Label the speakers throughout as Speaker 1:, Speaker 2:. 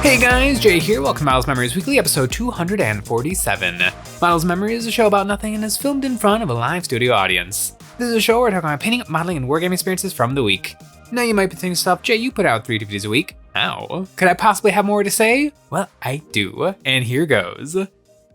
Speaker 1: Hey guys, Jay here. Welcome to Models Memories Weekly, episode 247. Models Memory is a show about nothing and is filmed in front of a live studio audience. This is a show where I talk about painting, modeling, and wargaming experiences from the week. Now you might be thinking stuff, Jay, you put out 3 DVDs a week. How? Could I possibly have more to say? Well, I do, and here goes.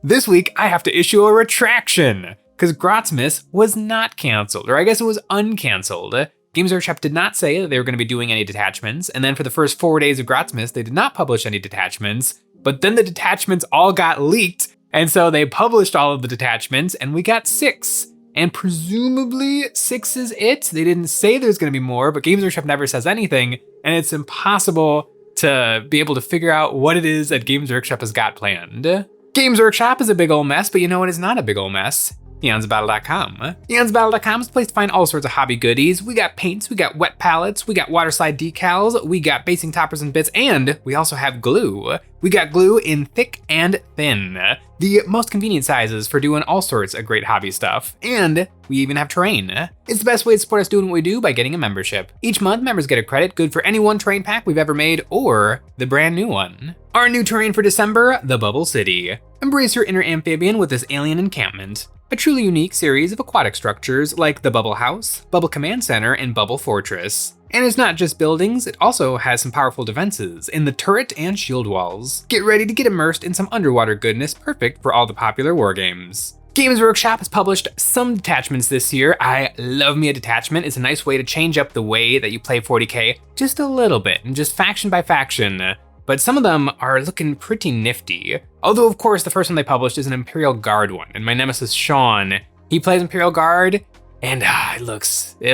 Speaker 1: This week, I have to issue a retraction, because Grotsmas was not canceled, or I guess it was uncanceled. Games Workshop did not say that they were going to be doing any detachments, and then for the first 4 days of Grotsmas, they did not publish any detachments, but then the detachments all got leaked, and so they published all of the detachments, and we got 6. And presumably 6 is it. They didn't say there's going to be more, but Games Workshop never says anything, and it's impossible to be able to figure out what it is that Games Workshop has got planned. Games Workshop is a big ol' mess, but you know what is not a big ol' mess? EonsOfBattle.com. EonsOfBattle.com is a place to find all sorts of hobby goodies. We got paints, we got wet palettes, we got water slide decals, we got basing toppers and bits, and we also have glue. We got glue in thick and thin, the most convenient sizes for doing all sorts of great hobby stuff. And we even have terrain. It's the best way to support us doing what we do by getting a membership. Each month, members get a credit good for any one terrain pack we've ever made or the brand new one. Our new terrain for December, the Bubble City. Embrace your inner amphibian with this alien encampment. A truly unique series of aquatic structures like the Bubble House, Bubble Command Center, and Bubble Fortress. And it's not just buildings, it also has some powerful defenses in the turret and shield walls. Get ready to get immersed in some underwater goodness perfect for all the popular wargames. Games Workshop has published some detachments this year. I love me a detachment. It's a nice way to change up the way that you play 40k just a little bit, and just faction by faction. But some of them are looking pretty nifty. Although, of course, the first one they published is an Imperial Guard one, and my nemesis Sean, he plays Imperial Guard, and it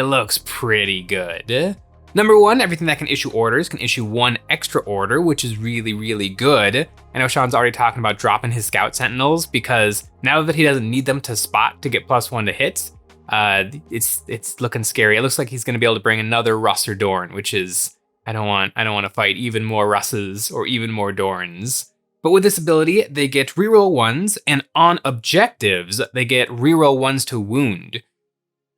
Speaker 1: looks pretty good. Number 1, everything that can issue orders can issue 1 extra order, which is really, really good. I know Sean's already talking about dropping his Scout Sentinels, because now that he doesn't need them to spot to get +1 to hits, it's looking scary. It looks like he's gonna be able to bring another Russ or Dorn, which is, I don't want to fight even more Russes or even more Dorns. But with this ability, they get reroll 1s, and on objectives, they get reroll 1s to wound,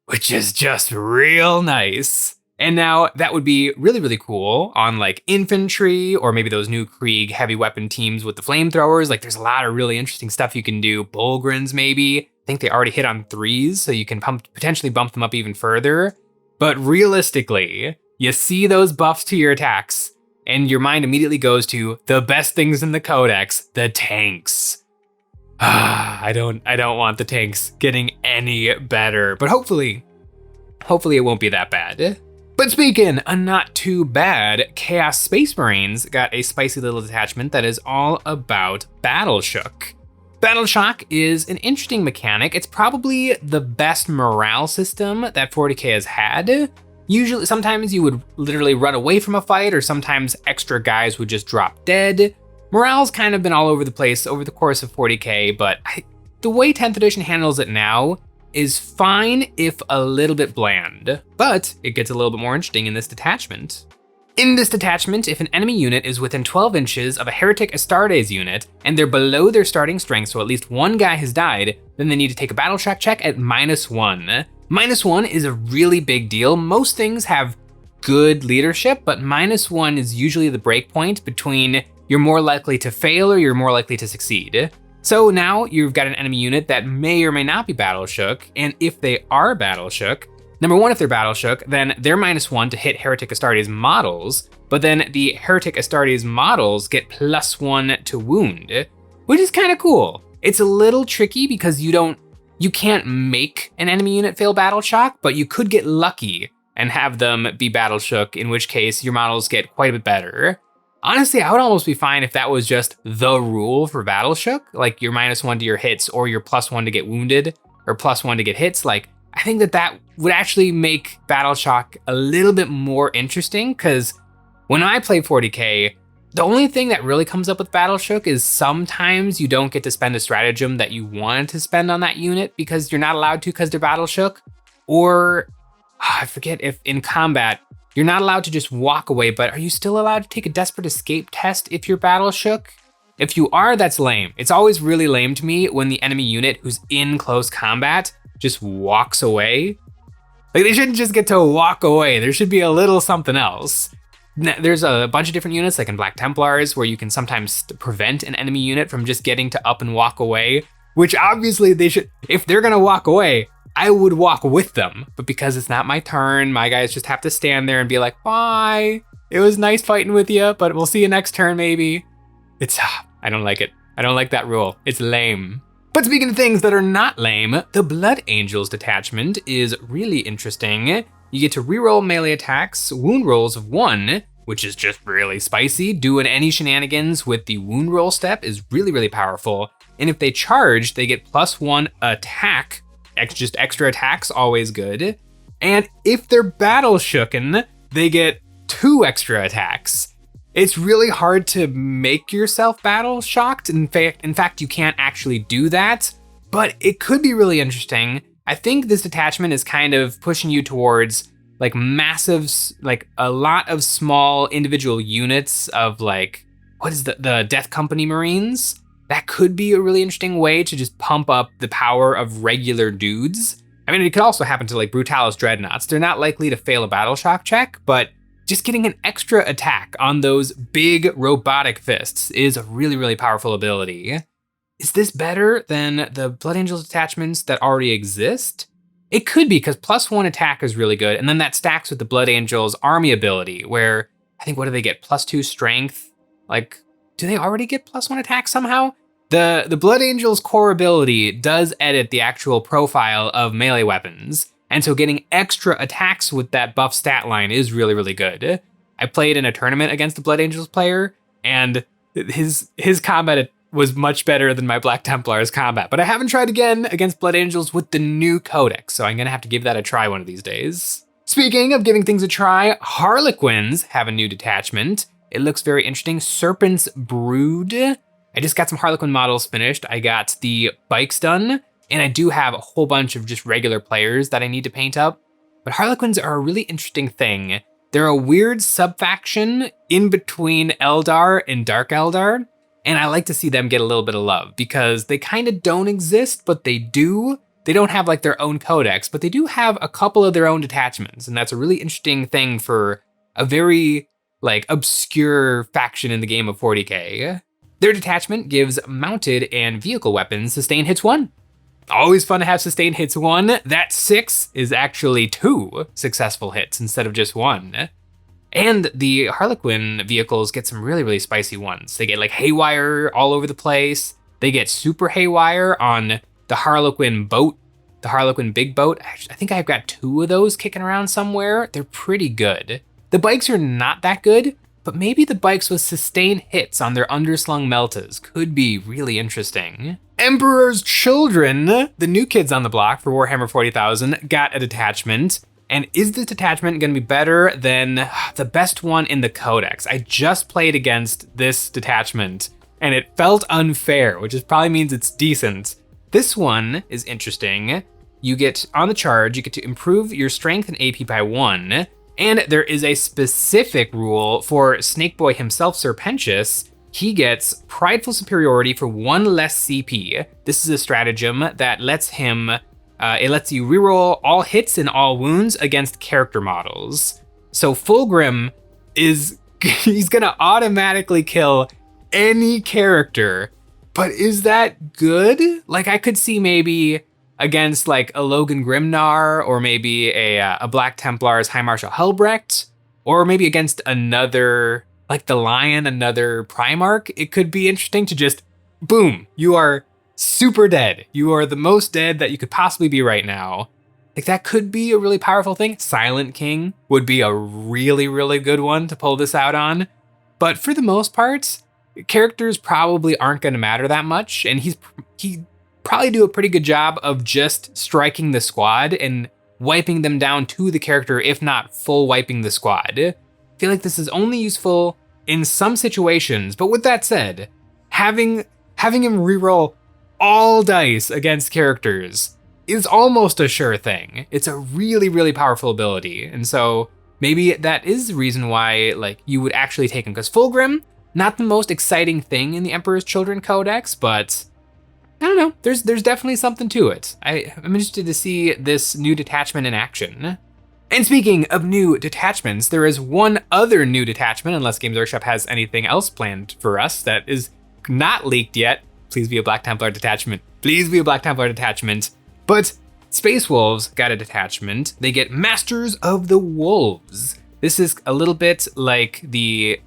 Speaker 1: which is just real nice. And now that would be really, really cool on like infantry, or maybe those new Krieg heavy weapon teams with the flamethrowers. Like there's a lot of really interesting stuff you can do. Bulgrins maybe. I think they already hit on 3s, so you can potentially bump them up even further. But realistically, you see those buffs to your attacks, and your mind immediately goes to the best things in the codex, the tanks. I don't want the tanks getting any better, but hopefully it won't be that bad. But speaking of not too bad, Chaos Space Marines got a spicy little detachment that is all about Battle Shock. Battle Shock is an interesting mechanic. It's probably the best morale system that 40k has had. Usually, sometimes you would literally run away from a fight, or sometimes extra guys would just drop dead. Morale's kind of been all over the place over the course of 40k, but the way 10th edition handles it now is fine, if a little bit bland. But it gets a little bit more interesting in this detachment. In this detachment, if an enemy unit is within 12 inches of a Heretic Astartes unit, and they're below their starting strength, so at least one guy has died, then they need to take a Battle Shock check at -1. -1 is a really big deal. Most things have good leadership, but -1 is usually the break point between you're more likely to fail or you're more likely to succeed. So now you've got an enemy unit that may or may not be Battle Shook, and if they are Battle Shook, number 1, if they're Battle Shook, then they're -1 to hit Heretic Astartes models, but then the Heretic Astartes models get +1 to wound, which is kind of cool. It's a little tricky because you can't make an enemy unit fail Battle Shock, but you could get lucky and have them be Battle Shook, in which case your models get quite a bit better. Honestly, I would almost be fine if that was just the rule for Battle Shook, like you're -1 to your hits, or you're +1 to get wounded, or +1 to get hits. Like, I think that would actually make Battle Shock a little bit more interesting, because when I play 40k, the only thing that really comes up with Battle Shook is sometimes you don't get to spend a stratagem that you wanted to spend on that unit because you're not allowed to because they're Battle Shook, or I forget if in combat, you're not allowed to just walk away, but are you still allowed to take a Desperate Escape test if you're Battle Shook? If you are, that's lame. It's always really lame to me when the enemy unit who's in close combat just walks away. Like, they shouldn't just get to walk away. There should be a little something else. There's a bunch of different units, like in Black Templars, where you can sometimes prevent an enemy unit from just getting to up and walk away, which obviously they should, if they're gonna walk away, I would walk with them. But because it's not my turn, my guys just have to stand there and be like, bye, it was nice fighting with you, but we'll see you next turn maybe. I don't like it. I don't like that rule. It's lame. But speaking of things that are not lame, the Blood Angels detachment is really interesting. You get to reroll melee attacks, wound rolls of 1, which is just really spicy. Doing any shenanigans with the wound roll step is really, really powerful. And if they charge, they get +1 attack, just extra attacks, always good. And if they're battle shooken, they get 2 extra attacks. It's really hard to make yourself battle shocked. In fact, you can't actually do that, but it could be really interesting. I think this detachment is kind of pushing you towards like massive, like a lot of small individual units of like, what is the Death Company Marines? That could be a really interesting way to just pump up the power of regular dudes. I mean, it could also happen to like Brutalis Dreadnoughts. They're not likely to fail a battle shock check, but just getting an extra attack on those big robotic fists is a really, really powerful ability. Is this better than the Blood Angels detachments that already exist? It could be, because +1 attack is really good, and then that stacks with the Blood Angels army ability, where I think, what do they get? +2 strength? Like, do they already get +1 attack somehow? The Blood Angels core ability does edit the actual profile of melee weapons, and so getting extra attacks with that buff stat line is really, really good. I played in a tournament against a Blood Angels player, and his combat was much better than my Black Templar's combat. But I haven't tried again against Blood Angels with the new codex, so I'm gonna have to give that a try one of these days. Speaking of giving things a try, Harlequins have a new detachment. It looks very interesting. Serpent's Brood. I just got some Harlequin models finished. I got the bikes done, and I do have a whole bunch of just regular players that I need to paint up. But Harlequins are a really interesting thing. They're a weird sub-faction in between Eldar and Dark Eldar, and I like to see them get a little bit of love because they kind of don't exist, but they do. They don't have like their own codex, but they do have a couple of their own detachments, and that's a really interesting thing for a very like obscure faction in the game of 40k. Their detachment gives mounted and vehicle weapons sustain hits 1. Always fun to have sustained hits 1. That 6 is actually 2 successful hits instead of just 1. And the Harlequin vehicles get some really, really spicy ones. They get like haywire all over the place. They get super haywire on the Harlequin boat, the Harlequin big boat. Actually, I think I've got 2 of those kicking around somewhere. They're pretty good. The bikes are not that good, but maybe the bikes with sustained hits on their underslung meltas could be really interesting. Emperor's Children, the new kids on the block for Warhammer 40,000, got a detachment. And is this detachment gonna be better than the best one in the codex? I just played against this detachment and it felt unfair, which probably means it's decent. This one is interesting. You get, on the charge, you get to improve your strength and AP by 1. And there is a specific rule for Snakeboy himself, Serpentius. He gets Prideful Superiority for 1 less CP. This is a stratagem that lets him, it lets you reroll all hits and all wounds against character models. So Fulgrim he's gonna automatically kill any character, but is that good? Like, I could see maybe against like a Logan Grimnar, or maybe a Black Templar's High Marshal Helbrecht, or maybe against another, like the Lion, another Primarch. It could be interesting to just, boom, you are super dead. You are the most dead that you could possibly be right now. Like, that could be a really powerful thing. Silent King would be a really, really good one to pull this out on. But for the most part, characters probably aren't gonna matter that much, and he probably do a pretty good job of just striking the squad and wiping them down to the character, if not full wiping the squad. I feel like this is only useful in some situations, but with that said, having him reroll all dice against characters is almost a sure thing. It's a really, really powerful ability, and so maybe that is the reason why like you would actually take him, because Fulgrim, not the most exciting thing in the Emperor's Children Codex, but I don't know, there's definitely something to it. I'm interested to see this new detachment in action. And speaking of new detachments, there is one other new detachment, unless Games Workshop has anything else planned for us that is not leaked yet. Please be a Black Templar detachment. Please be a Black Templar detachment. But Space Wolves got a detachment. They get Masters of the Wolves. This is a little bit like the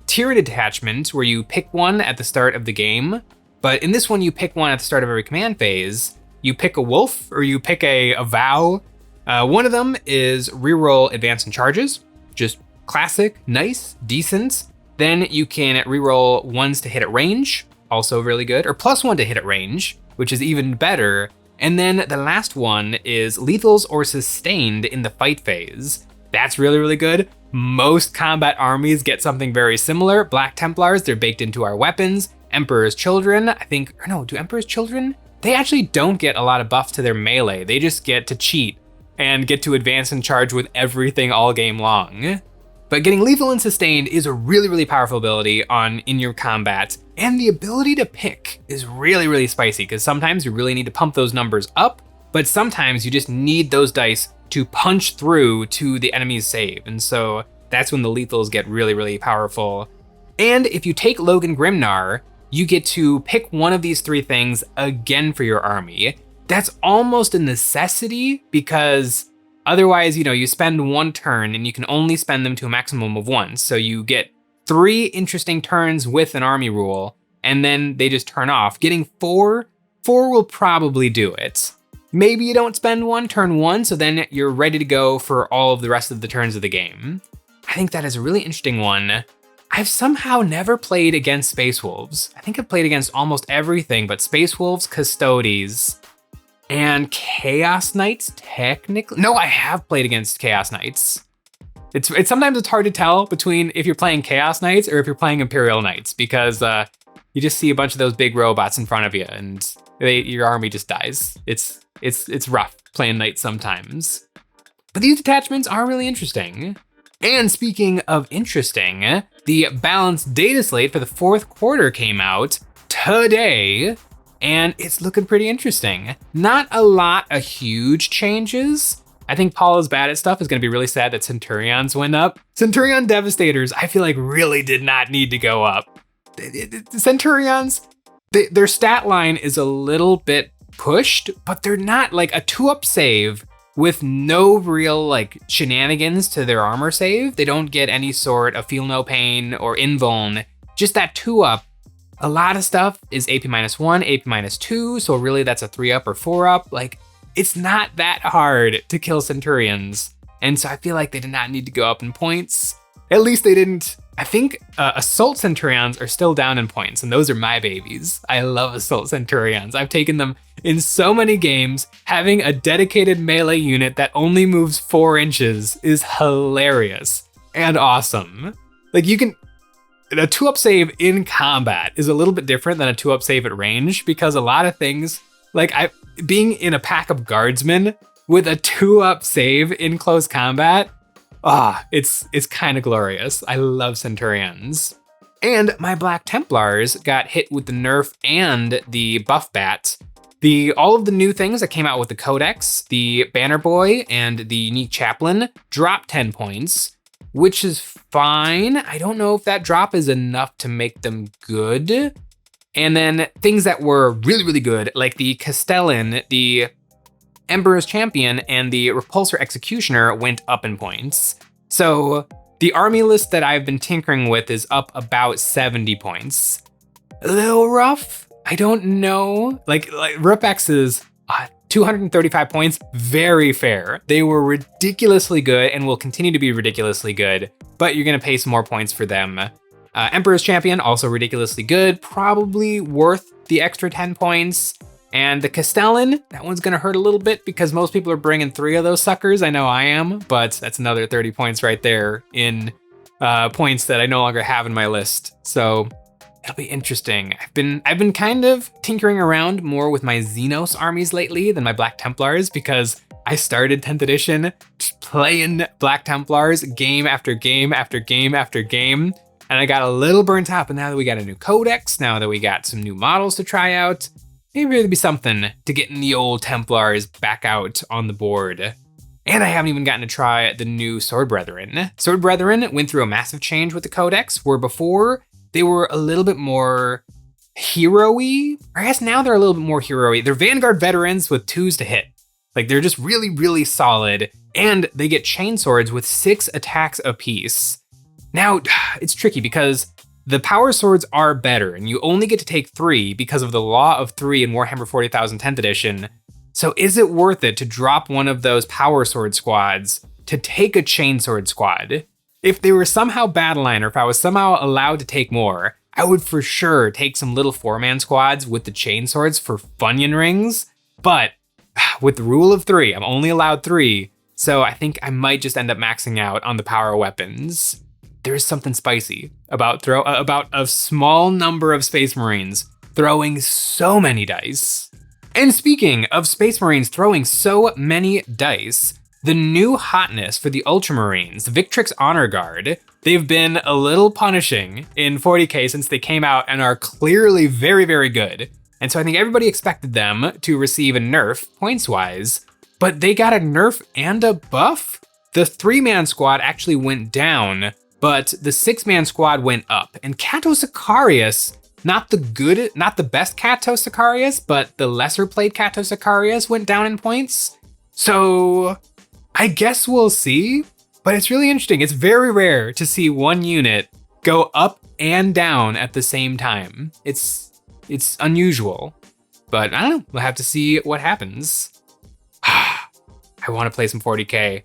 Speaker 1: tiered detachment where you pick one at the start of the game. But in this one, you pick one at the start of every command phase. You pick a wolf or you pick a vow. One of them is reroll advance and charges. Just classic, nice, decent. Then you can reroll ones to hit at range. Also really good. Or +1 to hit at range, which is even better. And then the last one is lethals or sustained in the fight phase. That's really, really good. Most combat armies get something very similar. Black Templars, they're baked into our weapons. Emperor's Children, do Emperor's Children? They actually don't get a lot of buffs to their melee. They just get to cheat and get to advance and charge with everything all game long. But getting lethal and sustained is a really, really powerful ability in your combat. And the ability to pick is really, really spicy because sometimes you really need to pump those numbers up, but sometimes you just need those dice to punch through to the enemy's save. And so that's when the lethals get really, really powerful. And if you take Logan Grimnar, you get to pick one of these three things again for your army. That's almost a necessity because otherwise, you spend one turn and you can only spend them to a maximum of one. So you get 3 interesting turns with an army rule, and then they just turn off. Getting 4 will probably do it. Maybe you don't spend one turn 1, so then you're ready to go for all of the rest of the turns of the game. I think that is a really interesting one. I've somehow never played against Space Wolves. I think I've played against almost everything, but Space Wolves, Custodes, and Chaos Knights, technically. No, I have played against Chaos Knights. It's sometimes it's hard to tell between if you're playing Chaos Knights or if you're playing Imperial Knights because you just see a bunch of those big robots in front of you and your army just dies. It's rough playing Knights sometimes. But these detachments are really interesting. And speaking of interesting, the balanced data slate for the 4th quarter came out today. And it's looking pretty interesting. Not a lot of huge changes. I think Paula's bad at stuff is going to be really sad that Centurions went up. Centurion Devastators, I feel like really did not need to go up. Centurions, their stat line is a little bit pushed, but they're not like a 2-up save with no real shenanigans to their armor save. They don't get any sort of feel no pain or invuln, just that 2-up. A lot of stuff is AP -1, AP -2, so really that's a 3-up or 4-up. It's not that hard to kill Centurions. And so I feel like they did not need to go up in points. At least they didn't. I think Assault Centurions are still down in points, and those are my babies. I love Assault Centurions. I've taken them in so many games. Having a dedicated melee unit that only moves 4 inches is hilarious and awesome. A 2-up save in combat is a little bit different than a 2-up save at range because a lot of things, being in a pack of guardsmen with a 2-up save in close combat, it's kind of glorious. I love Centurions. And my Black Templars got hit with the nerf and the buff bat. All of the new things that came out with the Codex, the Banner Boy and the Unique Chaplain dropped 10 points. Which is fine. I don't know if that drop is enough to make them good. And then things that were really, really good, like the Castellan, the Emperor's Champion, and the Repulsor Executioner went up in points. So the army list that I've been tinkering with is up about 70 points. A little rough. I don't know. Rupex is 235 points, very fair. They were ridiculously good and will continue to be ridiculously good, but you're gonna pay some more points for them. Emperor's Champion, also ridiculously good, probably worth the extra 10 points. And the Castellan, that one's gonna hurt a little bit because most people are bringing 3 of those suckers. I know I am, but that's another 30 points right there in points that I no longer have in my list. So it'll be interesting. I've been kind of tinkering around more with my Xenos armies lately than my Black Templars because I started 10th edition just playing Black Templars game after game after game after game. And I got a little burnt out, but now that we got a new codex, now that we got some new models to try out, maybe there'll be something to getting the old Templars back out on the board. And I haven't even gotten to try the new Sword Brethren. Sword Brethren went through a massive change with the Codex, where before they were a little bit more hero-y. I guess now they're a little bit more hero-y. They're Vanguard veterans with 2s to hit. Like, they're just really, really solid. And they get chain swords with 6 attacks apiece. Now, it's tricky because the power swords are better, and you only get to take 3 because of the law of 3 in Warhammer 40,000 10th edition. So is it worth it to drop one of those power sword squads to take a chain sword squad? If they were somehow battle line, or if I was somehow allowed to take more, I would for sure take some little 4-man squads with the chain swords for Funyun rings. But with the rule of 3, I'm only allowed 3, so I think I might just end up maxing out on the power weapons. There's something spicy about a small number of Space Marines throwing so many dice. And speaking of Space Marines throwing so many dice, the new hotness for the Ultramarines, the Victrix Honor Guard, they've been a little punishing in 40k since they came out and are clearly very, very good. And so I think everybody expected them to receive a nerf points-wise, but they got a nerf and a buff? The 3-man squad actually went down, but the 6-man squad went up. And Cato Sicarius, not the best Cato Sicarius, but the lesser played Cato Sicarius went down in points. So I guess we'll see, but it's really interesting. It's very rare to see one unit go up and down at the same time. It's unusual, but I don't know. We'll have to see what happens. I want to play some 40k.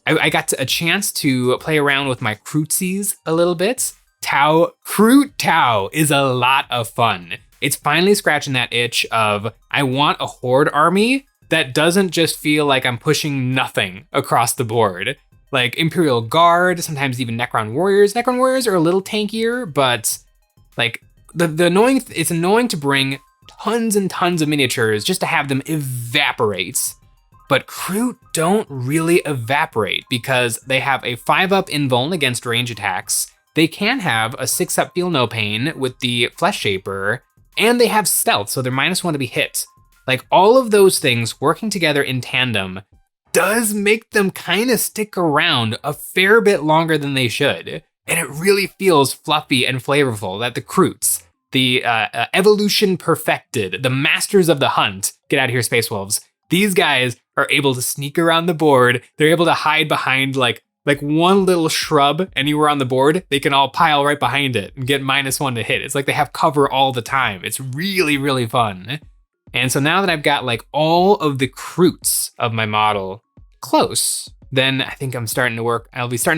Speaker 1: I got a chance to play around with my Krootsies a little bit. Kroot Tau is a lot of fun. It's finally scratching that itch of, I want a horde army that doesn't just feel like I'm pushing nothing across the board. Like Imperial Guard, sometimes even Necron Warriors. Necron Warriors are a little tankier, but like it's annoying to bring tons and tons of miniatures just to have them evaporate. But Kroot don't really evaporate because they have a 5-up invuln against range attacks. They can have a 6-up feel no pain with the Flesh Shaper, and they have stealth, so they're -1 to be hit. Like, all of those things working together in tandem does make them kind of stick around a fair bit longer than they should. And it really feels fluffy and flavorful that the Kroots, the evolution perfected, the masters of the hunt, get out of here, Space Wolves. These guys are able to sneak around the board. They're able to hide behind like one little shrub anywhere on the board. They can all pile right behind it and get -1 to hit. It's like they have cover all the time. It's really, really fun. And so now that I've got like all of the Kroots of my model close, then I think I'll be starting to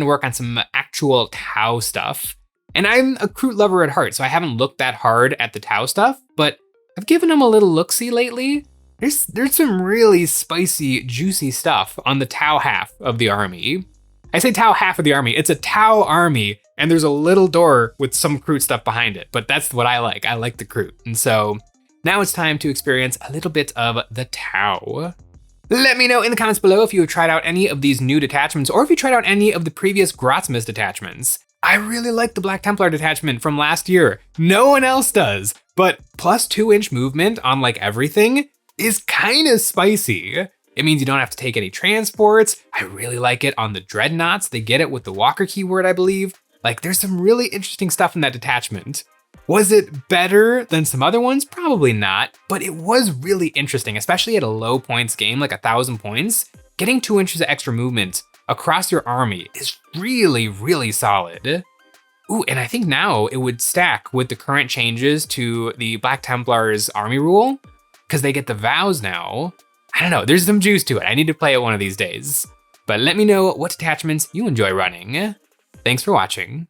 Speaker 1: work on some actual Tau stuff. And I'm a Kroot lover at heart, so I haven't looked that hard at the Tau stuff, but I've given them a little look-see lately. There's some really spicy, juicy stuff on the Tau half of the army. I say Tau half of the army, it's a Tau army, and there's a little door with some Kroot stuff behind it, but that's what I like. I like the Kroot. And so now it's time to experience a little bit of the Tau. Let me know in the comments below if you have tried out any of these new detachments, or if you tried out any of the previous Grotsmith detachments. I really like the Black Templar detachment from last year. No one else does, but plus 2-inch movement on like everything is kind of spicy. It means you don't have to take any transports. I really like it on the Dreadnoughts. They get it with the Walker keyword, I believe. Like, there's some really interesting stuff in that detachment. Was it better than some other ones? Probably not, but it was really interesting, especially at a low points game, like 1,000 points. Getting 2 inches of extra movement across your army is really, really solid. Ooh, and I think now it would stack with the current changes to the Black Templars army rule, because they get the vows now. I don't know, there's some juice to it. I need to play it one of these days. But let me know what detachments you enjoy running. Thanks for watching.